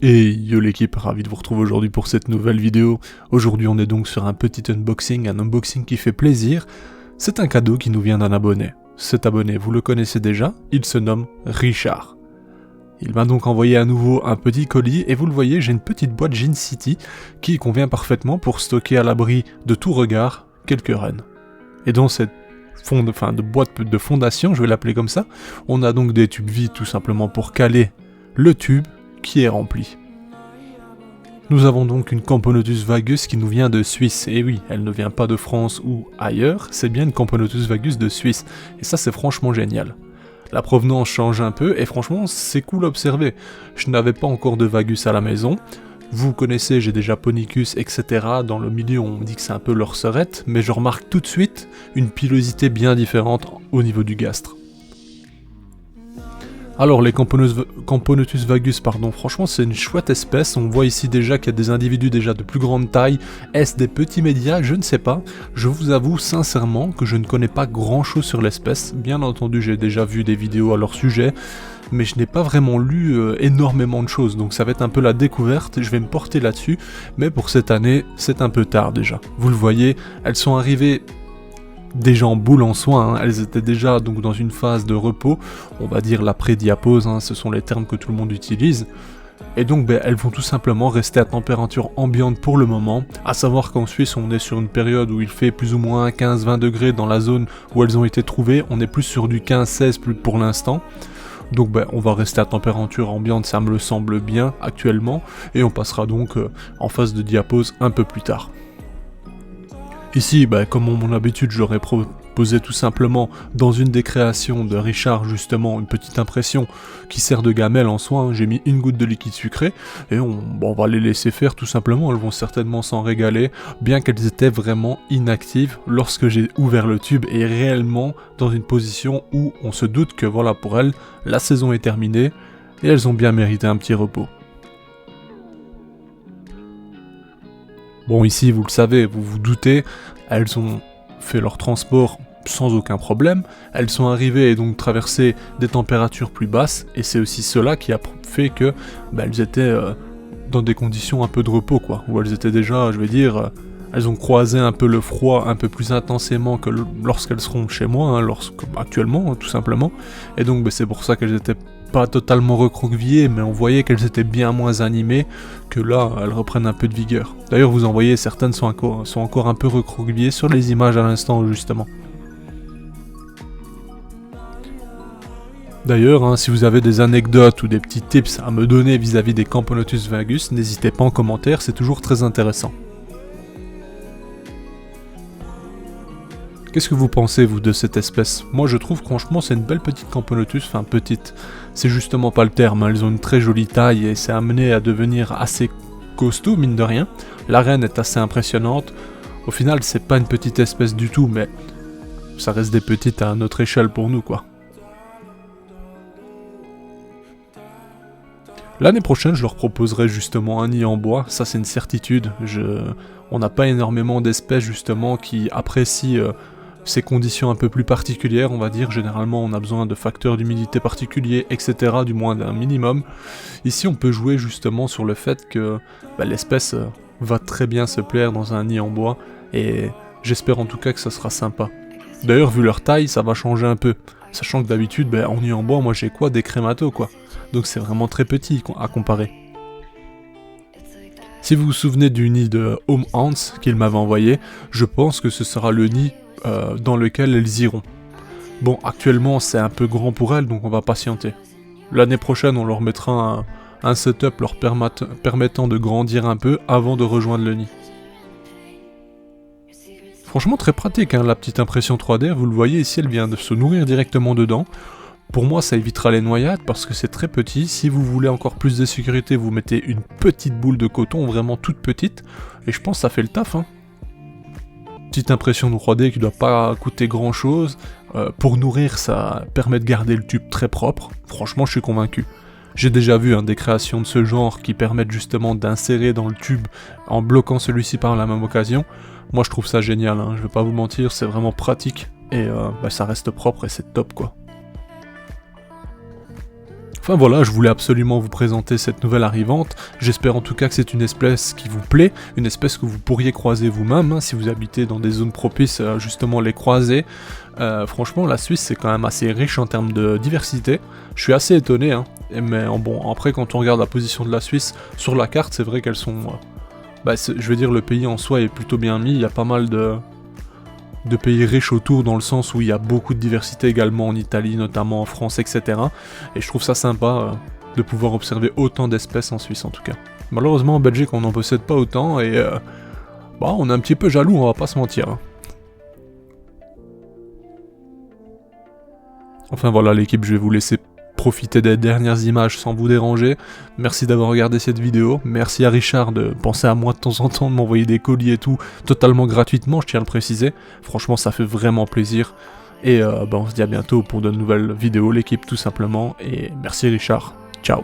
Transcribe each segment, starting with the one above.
Et yo l'équipe, ravi de vous retrouver aujourd'hui pour cette nouvelle vidéo. Aujourd'hui on est donc sur un petit unboxing, un unboxing qui fait plaisir. C'est un cadeau qui nous vient d'un abonné. Cet abonné, vous le connaissez déjà, il se nomme Richard. Il m'a donc envoyé à nouveau un petit colis et vous le voyez, j'ai une petite boîte Gin City qui convient parfaitement pour stocker à l'abri de tout regard quelques runs. Et dans cette boîte de fondation, je vais l'appeler comme ça, on a donc des tubes vides tout simplement pour caler le tube qui est rempli. Nous avons donc une Camponotus vagus qui nous vient de Suisse, et oui, elle ne vient pas de France ou ailleurs, c'est bien une Camponotus vagus de Suisse, et ça c'est franchement génial. La provenance change un peu, et franchement c'est cool à observer. Je n'avais pas encore de vagus à la maison, vous connaissez, j'ai déjà Ponicus, etc. Dans le milieu on me dit que c'est un peu leur sœurette, mais je remarque tout de suite une pilosité bien différente au niveau du gastre. Alors les Camponotus vagus, franchement c'est une chouette espèce, on voit ici déjà qu'il y a des individus déjà de plus grande taille, est-ce des petits médias, je ne sais pas, je vous avoue sincèrement que je ne connais pas grand chose sur l'espèce, bien entendu j'ai déjà vu des vidéos à leur sujet, mais je n'ai pas vraiment lu énormément de choses, donc ça va être un peu la découverte, je vais me porter là-dessus, mais pour cette année c'est un peu tard déjà. Vous le voyez, elles sont arrivées déjà en boule en soins, elles étaient déjà donc dans une phase de repos, on va dire l'après-diapose, ce sont les termes que tout le monde utilise, et donc elles vont tout simplement rester à température ambiante pour le moment, à savoir qu'en Suisse on est sur une période où il fait plus ou moins 15-20 degrés dans la zone où elles ont été trouvées, on est plus sur du 15-16 pour l'instant, donc on va rester à température ambiante, ça me semble bien actuellement, et on passera donc en phase de diapose un peu plus tard. Ici, comme mon habitude, j'aurais proposé tout simplement dans une des créations de Richard justement une petite impression qui sert de gamelle en soi, j'ai mis une goutte de liquide sucré et on va les laisser faire tout simplement, elles vont certainement s'en régaler, bien qu'elles étaient vraiment inactives lorsque j'ai ouvert le tube et réellement dans une position où on se doute que voilà pour elles, la saison est terminée et elles ont bien mérité un petit repos. Bon ici vous le savez, vous vous doutez, elles ont fait leur transport sans aucun problème, elles sont arrivées et donc traversé des températures plus basses, et c'est aussi cela qui a fait que elles étaient dans des conditions un peu de repos quoi, où elles étaient déjà, je vais dire, elles ont croisé un peu le froid un peu plus intensément que lorsqu'elles seront chez moi, actuellement tout simplement, et donc c'est pour ça qu'elles étaient pas totalement recroquevillées, mais on voyait qu'elles étaient bien moins animées, que là elles reprennent un peu de vigueur. D'ailleurs vous en voyez, certaines sont encore un peu recroquevillées sur les images à l'instant justement. D'ailleurs, si vous avez des anecdotes ou des petits tips à me donner vis-à-vis des Camponotus vagus, n'hésitez pas en commentaire, c'est toujours très intéressant. Qu'est-ce que vous pensez, vous, de cette espèce? Moi, je trouve, franchement, c'est une belle petite Camponotus, enfin, petite, c'est justement pas le terme, elles ont une très jolie taille et c'est amené à devenir assez costaud, mine de rien. La reine est assez impressionnante. Au final, c'est pas une petite espèce du tout, mais ça reste des petites à notre échelle pour nous, quoi. L'année prochaine, je leur proposerai justement un nid en bois, ça c'est une certitude. On n'a pas énormément d'espèces, justement, qui apprécient ces conditions un peu plus particulières, on va dire. Généralement on a besoin de facteurs d'humidité particuliers, etc., du moins d'un minimum. Ici on peut jouer justement sur le fait que l'espèce va très bien se plaire dans un nid en bois, et j'espère en tout cas que ça sera sympa. D'ailleurs vu leur taille ça va changer un peu, sachant que d'habitude en nid en bois moi j'ai quoi, des crématos quoi, donc c'est vraiment très petit à comparer. Si vous vous souvenez du nid de Home Hans qu'il m'avait envoyé, je pense que ce sera le nid dans lequel elles iront. Bon, actuellement c'est un peu grand pour elles, donc on va patienter. L'année prochaine on leur mettra un setup leur permettant de grandir un peu avant de rejoindre le nid. Franchement très pratique la petite impression 3D, vous le voyez ici elle vient de se nourrir directement dedans. Pour moi ça évitera les noyades parce que c'est très petit, si vous voulez encore plus de sécurité vous mettez une petite boule de coton, vraiment toute petite, et je pense que ça fait le taf. Petite impression de 3D qui doit pas coûter grand chose, pour nourrir ça permet de garder le tube très propre, franchement je suis convaincu. J'ai déjà vu des créations de ce genre qui permettent justement d'insérer dans le tube en bloquant celui-ci par la même occasion. Moi je trouve ça génial, je vais pas vous mentir, c'est vraiment pratique et ça reste propre et c'est top quoi. Enfin voilà, je voulais absolument vous présenter cette nouvelle arrivante, j'espère en tout cas que c'est une espèce qui vous plaît, une espèce que vous pourriez croiser vous-même, si vous habitez dans des zones propices à justement les croiser. Franchement la Suisse c'est quand même assez riche en termes de diversité, je suis assez étonné, mais bon après quand on regarde la position de la Suisse sur la carte c'est vrai qu'elles sont... je veux dire le pays en soi est plutôt bien mis, il y a pas mal de pays riches autour dans le sens où il y a beaucoup de diversité également en Italie, notamment en France, etc. Et je trouve ça sympa de pouvoir observer autant d'espèces en Suisse en tout cas. Malheureusement en Belgique on n'en possède pas autant et on est un petit peu jaloux, on va pas se mentir. Enfin voilà l'équipe, je vais vous laisser profiter des dernières images sans vous déranger. Merci d'avoir regardé cette vidéo, merci à Richard de penser à moi de temps en temps, de m'envoyer des colis et tout, totalement gratuitement, je tiens à le préciser. Franchement ça fait vraiment plaisir. Et on se dit à bientôt pour de nouvelles vidéos, l'équipe tout simplement. Et merci Richard, ciao.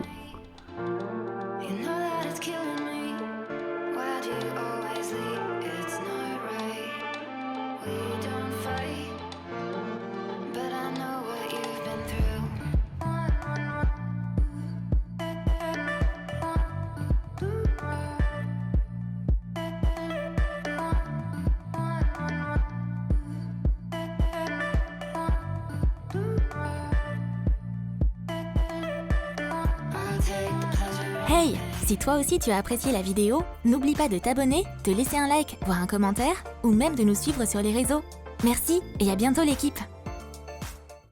Hey, si toi aussi tu as apprécié la vidéo, n'oublie pas de t'abonner, de laisser un like, voire un commentaire, ou même de nous suivre sur les réseaux. Merci et à bientôt l'équipe!